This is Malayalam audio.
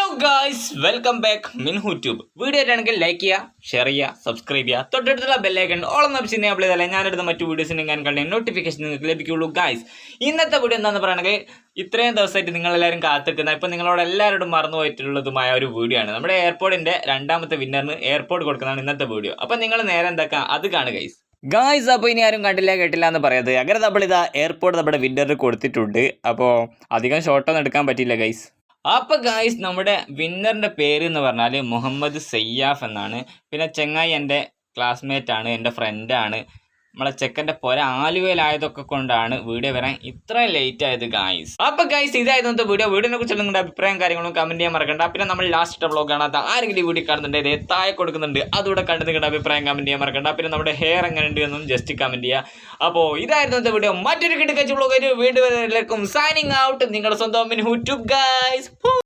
ഹലോ ഗായ്സ്, വെൽക്കം ബാക്ക് മിൻഹു ട്യൂബ്. വീഡിയോ ആണെങ്കിൽ ലൈക്ക് ചെയ്യുക, ഷെയർ ചെയ്യുക, സബ്സ്ക്രൈബ് ചെയ്യുക, തൊട്ടടുത്തുള്ള ബെല്ലൈക്കൺ ഓളം ഓപ്ഷൻ എനേബിൾ ചെയ്താലേ ഞാനെടുത്ത മറ്റു വീഡിയോസിനും ഞാൻ കണ്ട നോട്ടിഫിക്കേഷൻ നിങ്ങൾക്ക് ലഭിക്കുള്ളൂ. ഗായ്സ്, ഇന്നത്തെ വീഡിയോ എന്താണെന്ന് പറയുകയാണെങ്കിൽ ഇത്രയും ദിവസമായിട്ട് നിങ്ങളെല്ലാവരും കാത്തിക്കുന്ന, ഇപ്പം നിങ്ങളോട് എല്ലാവരോടും മറന്നു പോയിട്ടുള്ളതുമായ ഒരു വീഡിയോ ആണ്. നമ്മുടെ എയർപോർട്ടിൻ്റെ രണ്ടാമത്തെ വിന്നറിന് എയർപോർട്ട് കൊടുക്കുന്നതാണ് ഇന്നത്തെ വീഡിയോ. അപ്പം നിങ്ങൾ നേരെ എന്താക്കുക, അത് കാണുക ഗായ്സ്. അപ്പോൾ ഇനി ആരും കണ്ടില്ല കേട്ടില്ല എന്ന് പറയാതെ അങ്ങനെ നമ്മളിതാ എയർപോർട്ട് നമ്മുടെ വിന്നറിന് കൊടുത്തിട്ടുണ്ട്. അപ്പോൾ അധികം ഷോട്ടൊന്നും എടുക്കാൻ പറ്റില്ല ഗൈസ്. അപ്പോൾ ഗായ്സ്, നമ്മുടെ വിന്നറിൻ്റെ പേര് എന്ന് പറഞ്ഞാൽ മുഹമ്മദ് സയ്യാഫ് എന്നാണ്. പിന്നെ ചെങ്ങായി എൻ്റെ ക്ലാസ്മേറ്റ് ആണ്, എൻ്റെ ഫ്രണ്ടാണ്. നമ്മളെ ചെക്കൻ്റെ പുര ആലുവയിലായതൊക്കെ കൊണ്ടാണ് വീഡിയോ വരാൻ ഇത്രയും ലേറ്റ് ആയത് ഗായ്സ്. അപ്പോൾ ഗായ്സ്, ഇതായിരുന്നു വീഡിയോനെ കുറിച്ചുള്ള നിങ്ങളുടെ അഭിപ്രായം കാര്യങ്ങളും കമൻറ്റ് ചെയ്യാൻ മറക്കണ്ട. പിന്നെ നമ്മൾ ലാസ്റ്റ് വ്ളോഗ് കാണാത്ത ആരെങ്കിലും ഈ വീഡിയോ കാണുന്നുണ്ട്, താഴെ കൊടുക്കുന്നുണ്ട്, അതുകൂടെ കണ്ട് നിങ്ങളുടെ അഭിപ്രായം കമൻറ്റ് ചെയ്യാൻ മറക്കണ്ട. പിന്നെ നമ്മുടെ ഹെയർ എങ്ങനെയുണ്ട് എന്നും ജസ്റ്റ് കമൻറ്റ് ചെയ്യുക. അപ്പോൾ ഇതായിരുന്നു വീഡിയോ. മറ്റൊരു കിടക്കച്ച് വ്ളോഗ് വീണ്ടും എല്ലാവർക്കും സൈനിങ് ഔട്ട്. നിങ്ങളുടെ സ്വന്തം മിൻഹു ട്യൂബ് ഗായ്സ്.